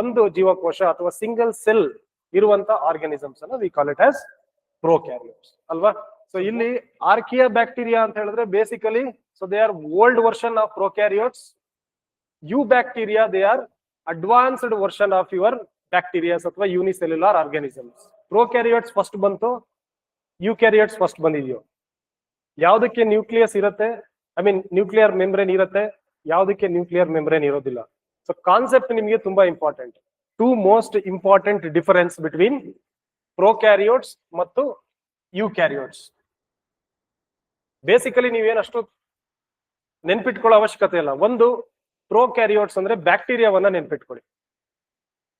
ಒಂದು ಜೀವಕೋಶ ಅಥವಾ ಸಿಂಗಲ್ ಸೆಲ್ ಇರುವಂತ ಆರ್ಗಾನಿಸಮ್ಸ್ ಅನ್ನ we call it as prokaryotes ಅಲ್ವಾ. ಸೊ ಇಲ್ಲಿ ಆರ್ಕಿಯಾ ಬ್ಯಾಕ್ಟೀರಿಯಾ ಅಂತ ಹೇಳಿದ್ರೆ basically so they are old version of prokaryotes. Eubacteria they are advanced version of your bacterias ಅಥವಾ ಯೂನಿಸೆಲ್ಯುಲಾರ್ ಆರ್ಗಾನಿಸಮ್ಸ್. ಪ್ರೊಕ್ಯಾರಿಯೋಟ್ಸ್ ಫಸ್ಟ್ ಬಂತು, eukaryotes first ಬಂದಿದೆಯೋ. ಯಾವ್ದಕ್ಕೆ nucleus ಇರುತ್ತೆ, I mean nuclear membrane ಇರುತ್ತೆ, ಯಾವ್ದಕ್ಕೆ nuclear membrane ಇರೋದಿಲ್ಲ. So concept ನಿಮಗೆ ತುಂಬಾ important. Two most important difference between prokaryotes ಮತ್ತು ಯುಕ್ಯಾರಿಯೋಟ್ಸ್. ಬೇಸಿಕಲಿ ನೀವೇನಷ್ಟು ನೆನ್ಪಿಟ್ಕೊಳ್ಳೋ ಅವಶ್ಯಕತೆ ಇಲ್ಲ. ಒಂದು, ಪ್ರೊಕ್ಯಾರಿಯೋಟ್ಸ್ ಅಂದ್ರೆ ಬ್ಯಾಕ್ಟೀರಿಯಾವನ್ನ ನೆನ್ಪಿಟ್ಕೊಳ್ಳಿ.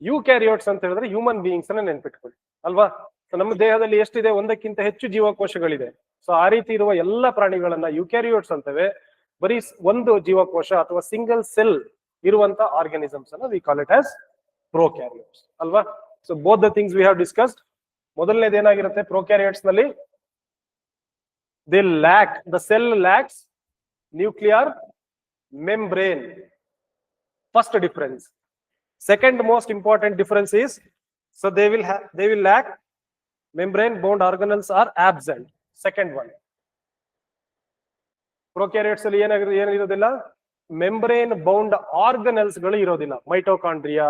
ಯುಕ್ಯಾರಿಯೋಟ್ಸ್ ಅಂತ ಹೇಳಿದ್ರೆ ಹ್ಯೂಮನ್ ಬೀಯಿಂಗ್ಸ್ ಅನ್ನ ನೆನ್ಪಿಟ್ಕೊಳ್ಳಿ ಅಲ್ವಾ. ಸೊ ನಮ್ಮ ದೇಹದಲ್ಲಿ ಎಷ್ಟಿದೆ, ಒಂದಕ್ಕಿಂತ ಹೆಚ್ಚು ಜೀವಕೋಶಗಳಿದೆ. ಸೊ ಆ ರೀತಿ ಇರುವ ಎಲ್ಲ ಪ್ರಾಣಿಗಳನ್ನ ಯುಕ್ಯಾರಿಯೋಟ್ಸ್ ಅಂತವೆ. ಬರೀ ಒಂದು ಜೀವಕೋಶ ಅಥವಾ ಸಿಂಗಲ್ ಸೆಲ್ ಇರುವಂತ ಆರ್ಗಾನಿಸಮ್ಸ್ ಅನ್ನ we call it as prokaryotes ಅಲ್ವಾ. So both the things we have discussed. ಮೊದಲನೇದು ಏನಾಗಿರುತ್ತೆ ಪ್ರೊಕ್ಯಾರಿಯೋಟ್ಸ್ ನಲ್ಲಿ, they lack, the cell lacks nuclear membrane. First difference. Second most important difference is, so they will lack membrane bound organelles are absent. Second one. Prokaryotes ಅಲ್ಲಿ ಏನಿರೋದಿಲ್ಲ, membrane bound organelles ಗಳು ಇರೋದಿಲ್ಲ. Mitochondria,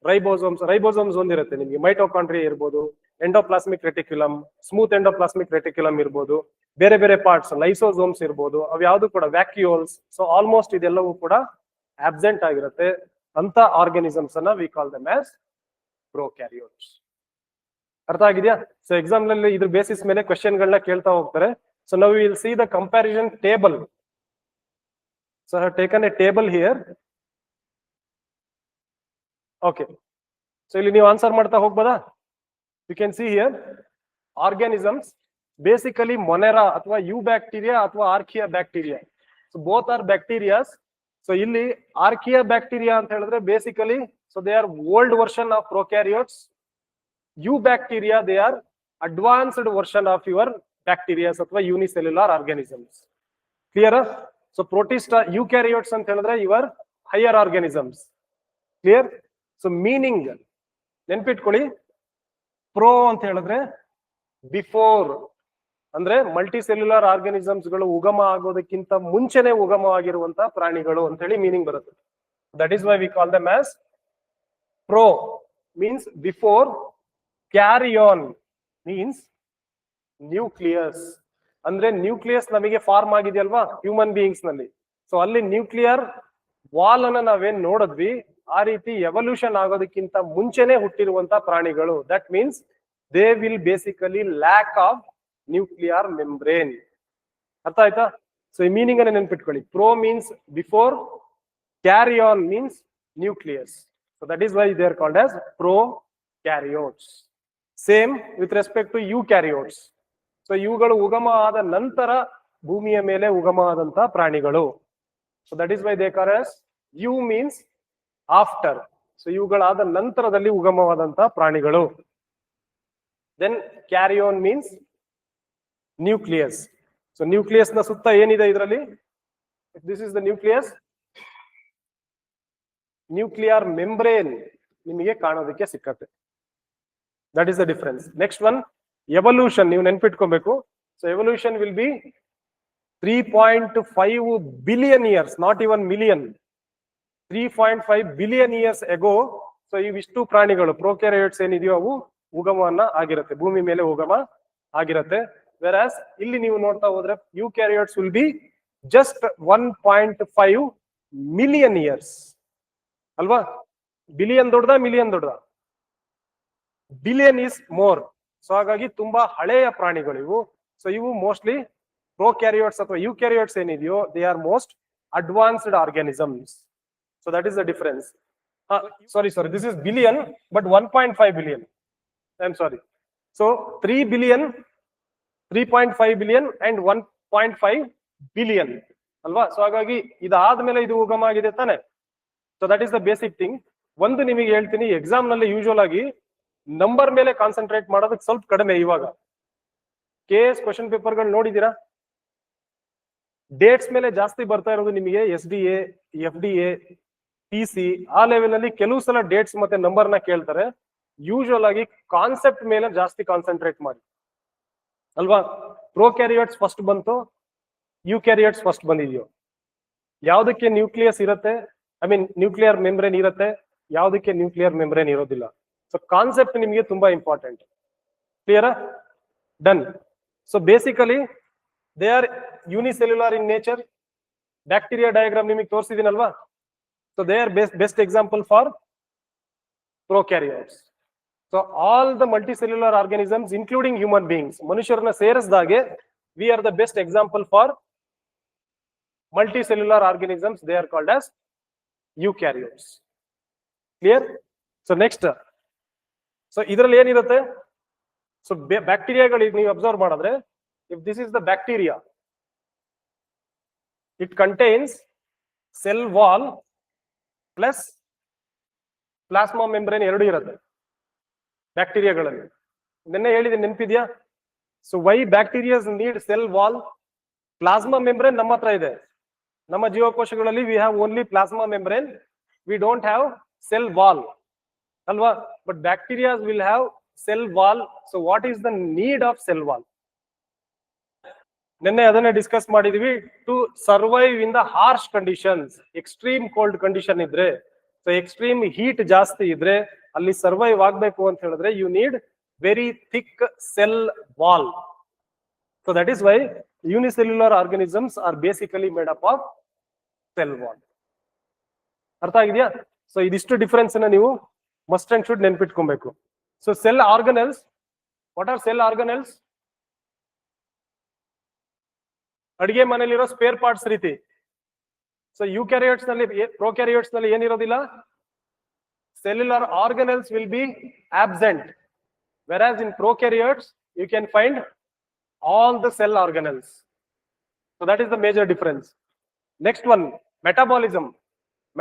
ribosomes ಒಂದಿರುತ್ತೆ ನಿಮಗೆ. Mitochondria ಇರ್ಬೋದು, endoplasmic reticulum, smooth endoplasmic reticulum ಇರ್ಬೋದು, ಬೇರೆ ಬೇರೆ parts lysosomes ಇರ್ಬೋದು, ಅವು ಯಾವ್ದು ಕೂಡ ವ್ಯಾಕ್ಯೂಲ್ಸ್. ಸೊ ಆಲ್ಮೋಸ್ಟ್ ಇದೆಲ್ಲವೂ ಕೂಡ ಆಬ್ಸೆಂಟ್ ಆಗಿರುತ್ತೆ. ಅಂತ ಆರ್ಗಾನಿಸಮ್ಸ್ ಅನ್ನ we call them as prokaryotes. ಅರ್ಥ ಆಗಿದೆಯಾ? ಸೊ ಎಕ್ಸಾಮ್ ನಲ್ಲಿ ಇದ್ರ ಬೇಸಿಸ್ ಮೇಲೆ ಕ್ವೆಶ್ಚನ್ ಗಳನ್ನ ಕೇಳ್ತಾ ಹೋಗ್ತಾರೆ. ಸೊ ನಾವು will see the comparison table. So I have taken a table here. Okay, so ಇಲ್ಲಿ ನೀವು ಆನ್ಸರ್ ಮಾಡ್ತಾ ಹೋಗ್ಬೋದಾ? You can see here organisms. Basically monera ಅಥವಾ ಯು ಬ್ಯಾಕ್ಟೀರಿಯಾ ಅಥವಾ archaebacteria. So both are bacterias. So ಇಲ್ಲಿ archaea bacteria ಅಂತ ಹೇಳಿದ್ರೆ basically so they are old version of prokaryotes. Eubacteria they are advanced version of your bacterias ಅಥವಾ unicellular organisms. Clear? So protista ಯುಕ್ಯಾರಿಯೋಟ್ಸ್ ಅಂತ ಹೇಳಿದ್ರೆ your higher organisms. Clear? So meaning ನೆನ್ಪಿಟ್ಕೊಳ್ಳಿ. Pro ಅಂತ ಹೇಳಿದ್ರೆ before, ಅಂದ್ರೆ multi cellular organisms ಗಳು ಉಗಮ ಆಗೋದಕ್ಕಿಂತ ಮುಂಚೆನೆ ಉಗಮವಾಗಿರುವಂತ ಪ್ರಾಣಿಗಳು ಅಂತ ಹೇಳಿ ಮೀನಿಂಗ್ ಬರುತ್ತೆ. That is why we call them as pro, means before. Karyon means nucleus, ಅಂದ್ರೆ ನ್ಯೂಕ್ಲಿಯಸ್ ನಮಗೆ ಫಾರ್ಮ್ ಆಗಿದೆಯಲ್ವಾ ಹ್ಯೂಮನ್ ಬೀಯಿಂಗ್ಸ್ ನಲ್ಲಿ. ಸೊ ಅಲ್ಲಿ ನ್ಯೂಕ್ಲಿಯರ್ ವಾಲ್ ಅನ್ನ ನಾವೇನ್ ನೋಡಿದ್ವಿ, ಆ ರೀತಿ ಎವಲ್ಯೂಷನ್ ಆಗೋದಕ್ಕಿಂತ ಮುಂಚೆನೆ ಹುಟ್ಟಿರುವಂತ ಪ್ರಾಣಿಗಳು. That means they will basically lack of nuclear membrane. ಅರ್ಥ ಆಯ್ತಾ? ಸೊ ಈ ಮೀನಿಂಗ್ ಅನ್ನ ನೆನ್ಪಿಟ್ಕೊಳ್ಳಿ. Pro means before, karyon means nucleus. So that is why they are called as prokaryotes. Same with respect to eukaryotes. So ಇವುಗಳು ಉಗಮ ಆದ ನಂತರ ಭೂಮಿಯ ಮೇಲೆ ಉಗಮ ಆದಂತ ಪ್ರಾಣಿಗಳು. So that is why they call as eu means after. So ಇವುಗಳಾದ ನಂತರದಲ್ಲಿ ಉಗಮವಾದಂತ ಪ್ರಾಣಿಗಳು. Then karyon means nucleus. So nucleus ನ ಸುತ್ತ ಏನಿದೆ ಇದರಲ್ಲಿ, this is the nucleus. Nuclear membrane ನಿಮಗೆ ಕಾಣೋದಕ್ಕೆ ಸಿಕ್ಕತ್ತೆ. That is the difference. Next one, evolution. ನೀವು ನೆನ್ಪಿಟ್ಕೋಬೇಕು. So evolution will be 3.5 billion years, not even million. 3.5 billion years ago. So ಇವಿಷ್ಟು ಪ್ರಾಣಿಗಳು ಪ್ರೊಕ್ಯಾರಿಯೋಟ್ಸ್ ಏನಿದೆಯೋ ಅವು ಉಗಮವನ್ನ ಆಗಿರುತ್ತೆ, ಭೂಮಿ ಮೇಲೆ ಉಗಮ ಆಗಿರುತ್ತೆ. ವೆರಾಸ್ ಇಲ್ಲಿ ನೀವು ನೋಡ್ತಾ ಹೋದ್ರೆ ಯುಕ್ಯಾರಿಯೋಟ್ಸ್ will be just 1.5 million years ಅಲ್ವಾ. ಬಿಲಿಯನ್ ದೊಡ್ಡದ ಮಿಲಿಯನ್ ದೊಡ್ಡದ? Billion is more. ಸೊ ಹಾಗಾಗಿ ತುಂಬಾ ಹಳೆಯ ಪ್ರಾಣಿಗಳು ಇವು. ಸೊ ಇವು ಮೋಸ್ಟ್ಲಿ ಪ್ರೊಕ್ಯಾರಿಯೋಟ್ಸ್ ಅಥವಾ ಯುಕ್ಯಾರಿಯೋಟ್ಸ್ ಏನಿದೆಯೋ they are most advanced organisms. So that is the difference. Sorry, this is billion, but 1.5 billion. I am sorry. So 3 billion, 3.5 billion and 1.5 billion ಅಲ್ವಾ. So ಹಾಗಾಗಿ ಇದಾದ್ಮೇಲೆ ಇದು ಉಗಮ ಆಗಿದೆ ತಾನೆ. So that is the basic thing. ಒಂದು ನಿಮಗೆ ಹೇಳ್ತೀನಿ, ಎಕ್ಸಾಮ್ ನಲ್ಲಿ ಯೂಶುವಲ್ ಆಗಿ ನಂಬರ್ ಮೇಲೆ ಕಾನ್ಸಂಟ್ರೇಟ್ ಮಾಡೋದಕ್ಕೆ ಸ್ವಲ್ಪ ಕಡಿಮೆ. ಇವಾಗ KS ಕ್ವಶನ್ ಪೇಪರ್ ಗಳು ನೋಡಿದೀರಾ, ಡೇಟ್ಸ್ ಮೇಲೆ ಜಾಸ್ತಿ ಬರ್ತಾ ಇರೋದು ನಿಮಗೆ. SDA, FDA, PC ಆ ಲೆವೆಲ್ ಅಲ್ಲಿ ಕೆಲವು ಸಲ ಡೇಟ್ಸ್ ಮತ್ತೆ ನಂಬರ್ ನ ಕೇಳ್ತಾರೆ. ಯೂಶುವಲ್ ಆಗಿ ಕಾನ್ಸೆಪ್ಟ್ ಮೇಲೆ ಜಾಸ್ತಿ ಕಾನ್ಸಂಟ್ರೇಟ್ ಮಾಡಿ ಅಲ್ವಾ. ಪ್ರೋಕ್ಯಾರಿಯೋಟ್ಸ್ ಫಸ್ಟ್ ಬಂತು, ಯೂಕ್ಯಾರಿಯೋಟ್ಸ್ ಫಸ್ಟ್ ಬಂದಿದೆಯೋ? ಯಾವ್ದಕ್ಕೆ ನ್ಯೂಕ್ಲಿಯಸ್ ಇರುತ್ತೆ, ಐ ಮೀನ್ ನ್ಯೂಕ್ಲಿಯರ್ ಮೆಂಬ್ರೇನ್ ಇರುತ್ತೆ, ಯಾವ್ದಕ್ಕೆ ನ್ಯೂಕ್ಲಿಯರ್ ಮೆಂಬ್ರೇನ್ ಇರೋದಿಲ್ಲ. ಸೊ ಕಾನ್ಸೆಪ್ಟ್ ನಿಮಗೆ ತುಂಬಾ important. Clear? Done. So basically they are unicellular in nature. Bacteria diagram ನಿಮಗೆ ತೋರಿಸಿದೀನಲ್ವಾ. So they are best example for prokaryotes. So all the multicellular organisms including human beings, ಮನುಷ್ಯರನ್ನ ಸೇರಿಸಿದಾಗೆ we are the best example for multicellular organisms. They are called as eukaryotes. Clear? So next, so ಇದರಲ್ಲಿ ಏನಿರುತ್ತೆ? So ಬ್ಯಾಕ್ಟೀರಿಯಾಗಳಿಗೆ ನೀವು observe ಮಾಡಿದ್ರೆ, if this is the bacteria, it contains cell wall plus plasma membrane ಎರಡು ಇರುತ್ತೆ ಬ್ಯಾಕ್ಟೀರಿಯಾಗಳಲ್ಲಿ. ನಿನ್ನೆ ಹೇಳಿದೆ, ನೆನಪಿದ್ಯಾ? So why bacterias need cell wall? Plasma membrane ನಮ್ಮ ಹತ್ರ ಇದೆ. ನಮ್ಮ ಜೀವಕೋಶಗಳಲ್ಲಿ we have only plasma membrane, we don't have cell wall ಅಲ್ವಾ. But bacterias will have cell wall. So what is the need of cell wall? ನಿನ್ನೆ ಅದನ್ನೇ discuss ಮಾಡಿದ್ವಿ. To survive in the harsh conditions, extreme cold condition ಇದ್ರೆ, so extreme heat ಜಾಸ್ತಿ ಇದ್ರೆ ಅಲ್ಲಿ survive ಆಗ್ಬೇಕು ಅಂತ ಹೇಳಿದ್ರೆ you need very thick cell wall. So that is why unicellular organisms are basically made up of cell wall. ಅರ್ಥ ಆಗಿದೆಯಾ? So ಇದಿಷ್ಟು ಡಿಫರೆನ್ಸ್ ಅನ್ನ ನೀವು ಮಸ್ಟ್ ಅಂಡ್ ಶುಡ್ ನೆನ್ಪಿಟ್ಕೊಬೇಕು. So cell organelles, what are cell organelles? ಅಡಿಗೆ ಮನೆಯಲ್ಲಿರೋ spare parts ರೀತಿ. So eukaryotes ನಲ್ಲಿ, ಪ್ರೋಕ್ಯಾರಿಯೋಟ್ಸ್ ನಲ್ಲಿ ಏನಿರೋದಿಲ್ಲ, cellular organelles will be absent, whereas in prokaryotes you can find all the cell organelles. So that is the major difference. Next one, metabolism.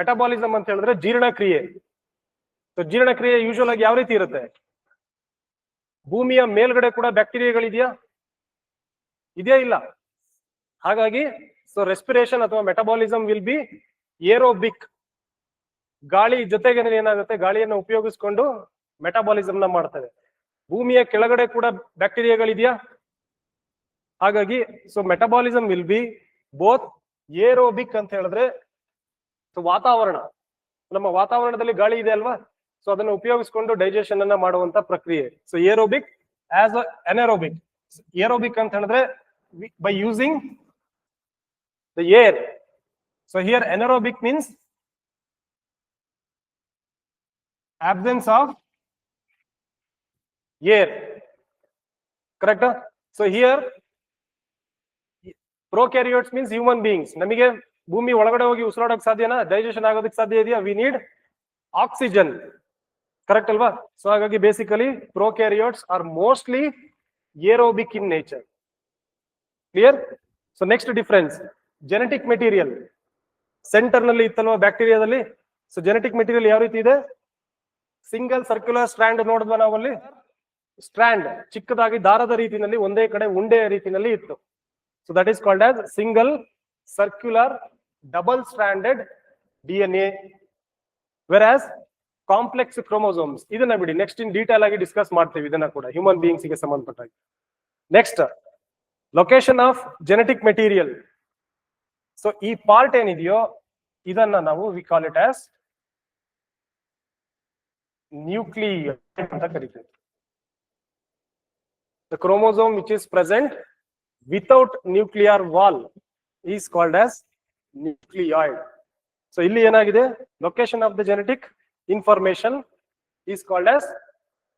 Metabolism ಅಂತ ಹೇಳಿದ್ರೆ ಜೀರ್ಣಕ್ರಿಯೆ. So ಜೀರ್ಣಕ್ರಿಯೆ usual ಆಗಿ ಯಾವ ರೀತಿ ಇರುತ್ತೆ? ಭೂಮಿಯ ಮೇಲ್ಗಡೆ ಕೂಡ ಬ್ಯಾಕ್ಟೀರಿಯಾಗಳಿದೆಯಾ? ಇದೆಯಾ? ಇಲ್ಲ. ಹಾಗಾಗಿ ಸೊ ರೆಸ್ಪಿರೇಷನ್ ಅಥವಾ ಮೆಟಬಾಲಿಸಮ್ ವಿಲ್ ಬಿ ಏರೋಬಿಕ್. ಗಾಳಿ ಜೊತೆಗೆ ಏನಾಗುತ್ತೆ, ಗಾಳಿಯನ್ನು ಉಪಯೋಗಿಸ್ಕೊಂಡು ಮೆಟಬಾಲಿಸಮ್ ನ ಮಾಡ್ತೇವೆ. ಭೂಮಿಯ ಕೆಳಗಡೆ ಕೂಡ ಬ್ಯಾಕ್ಟೀರಿಯಾಗಳಿದೆಯಾ? ಹಾಗಾಗಿ so metabolism will be both aerobic ಅಂತ ಹೇಳಿದ್ರೆ, ಸೊ ವಾತಾವರಣ, ನಮ್ಮ ವಾತಾವರಣದಲ್ಲಿ ಗಾಳಿ ಇದೆ ಅಲ್ವಾ, ಸೊ ಅದನ್ನು ಉಪಯೋಗಿಸ್ಕೊಂಡು ಡೈಜೆಷನ್ ಅನ್ನ ಮಾಡುವಂತ ಪ್ರಕ್ರಿಯೆ. So aerobic as anaerobic. Aerobic ಅಂತ ಹೇಳಿದ್ರೆ by using the air. So here anaerobic means absence of air. Correct? So here prokaryotes means human beings. ನಮಗೆ ಭೂಮಿ ಒಳಗಡೆ ಹೋಗಿ ಉಸಿರಾಡೋಕೆ ಸಾಧ್ಯನಾ? ಡೈಜೆಷನ್ ಆಗೋದಕ್ಕೆ ಸಾಧ್ಯ ಇದೆಯಾ? We need oxygen. ಕರೆಕ್ಟ್ ಅಲ್ವಾ? ಸೊ ಹಾಗಾಗಿ basically prokaryotes are mostly aerobic in nature. Clear? So next difference, genetic material. Centre ನಲ್ಲಿ ಇತ್ತಲ್ವಾ ಬ್ಯಾಕ್ಟೀರಿಯಾದಲ್ಲಿ. ಸೊ ಜೆನೆಟಿಕ್ ಮೆಟೀರಿಯಲ್ ಯಾವ ರೀತಿ ಇದೆ? ಸಿಂಗಲ್ ಸರ್ಕ್ಯುಲರ್ ಸ್ಟ್ರಾಂಡ್ ನೋಡಿದ್ವಾ ನಾವಲ್ಲಿ? ಸ್ಟ್ರಾಂಡ್ ಚಿಕ್ಕದಾಗಿ ದಾರದ ರೀತಿಯಲ್ಲಿ ಒಂದೇ ಕಡೆ ಉಂಡೆಯ ರೀತಿಯಲ್ಲಿ ಇತ್ತು. So that is called as single circular double stranded DNA. Whereas complex chromosomes, ಇದನ್ನ ಬಿಡಿ, ನೆಕ್ಸ್ಟ್ ಇನ್ ಡೀಟೇಲ್ ಆಗಿ ಡಿಸ್ಕಸ್ ಮಾಡ್ತೀವಿ ಇದನ್ನ ಕೂಡ ಹ್ಯೂಮನ್ ಬೀಯಿಂಗ್ಸ್ ಗೆ ಸಂಬಂಧಪಟ್ಟಾಗಿ. Next, location of genetic material. So ಈ ಪಾರ್ಟ್ ಏನಿದೆಯೋ ಇದನ್ನ ನಾವು we call it as nucleus ಅಂತ ಕರಿತೀವಿ. The chromosome which is present without nuclear wall is called as nucleoid. So ಇಲ್ಲಿ ಏನಾಗಿದೆ, location of the genetic information is called as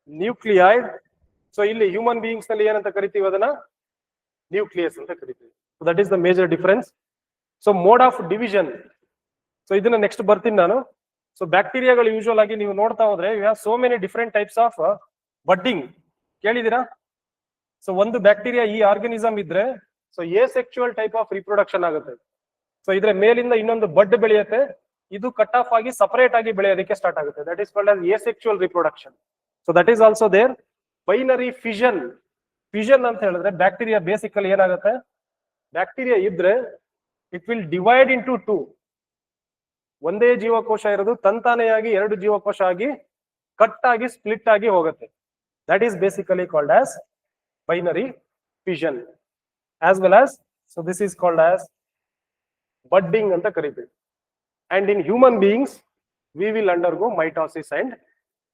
nucleoid. So ಇಲ್ಲಿ human beings ನಲ್ಲಿ ಏನಂತ ಕರಿತೀವಿ, ಅದನ್ನ ನ್ಯೂಕ್ಲಿಯಸ್ ಅಂತ ಕರಿತೀವಿ. That is the major difference. So mode of division, so ಇದನ್ನ ನೆಕ್ಸ್ಟ್ ಬರ್ತೀನಿ ನಾನು. ಸೊ ಬ್ಯಾಕ್ಟೀರಿಯಾಗಳು ಯೂಶುವಲ್ ಆಗಿ ನೀವು ನೋಡ್ತಾ ಹೋದ್ರೆ you have so many different types of budding. ಕೇಳಿದಿರಾ? ಸೊ ಒಂದು ಬ್ಯಾಕ್ಟೀರಿಯಾ ಈ ಆರ್ಗನಿಸಮ್ ಇದ್ರೆ so asexual type of reproduction ಆಗುತ್ತೆ. ಸೊ ಇದ್ರ ಮೇಲಿಂದ ಇನ್ನೊಂದು ಬಡ್ ಬೆಳೆಯುತ್ತೆ, ಇದು ಕಟ್ ಆಫ್ ಆಗಿ ಸಪರೇಟ್ ಆಗಿ ಬೆಳೆಯೋದಕ್ಕೆ ಸ್ಟಾರ್ಟ್ ಆಗುತ್ತೆ. That is called as asexual reproduction. So that is also there. Binary fission. Fission ಅಂತ ಹೇಳಿದ್ರೆ ಬ್ಯಾಕ್ಟೀರಿಯಾ ಬೇಸಿಕಲಿ ಏನಾಗುತ್ತೆ, ಬ್ಯಾಕ್ಟೀರಿಯಾ ಇದ್ರೆ it will divide into two. ಒಂದೇ ಜೀವಕೋಶ ಇರೋದು ತಂತಾನೆಯಾಗಿ ಎರಡು ಜೀವಕೋಶ ಆಗಿ ಕಟ್ ಆಗಿ ಸ್ಪ್ಲಿಟ್ ಆಗಿ ಹೋಗುತ್ತೆ. That is basically called as binary fission as well as so this is called as budding ಅಂತ ಕರಿತೀವಿ. And in human beings we will undergo mitosis and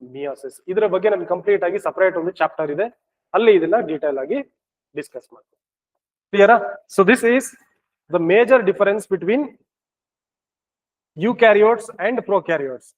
meiosis. ಇದರ ಬಗ್ಗೆ ನಮ್ಗೆ ಕಂಪ್ಲೀಟ್ ಆಗಿ ಸಪರೇಟ್ ಒಂದು ಚಾಪ್ಟರ್ ಇದೆ, ಅಲ್ಲಿ ಇದನ್ನ ಡೀಟೇಲ್ ಆಗಿ ಡಿಸ್ಕಸ್ ಮಾಡ್ತೀವಿ. ಕ್ಲಿಯರಾ? So this is the major difference between eukaryotes and prokaryotes.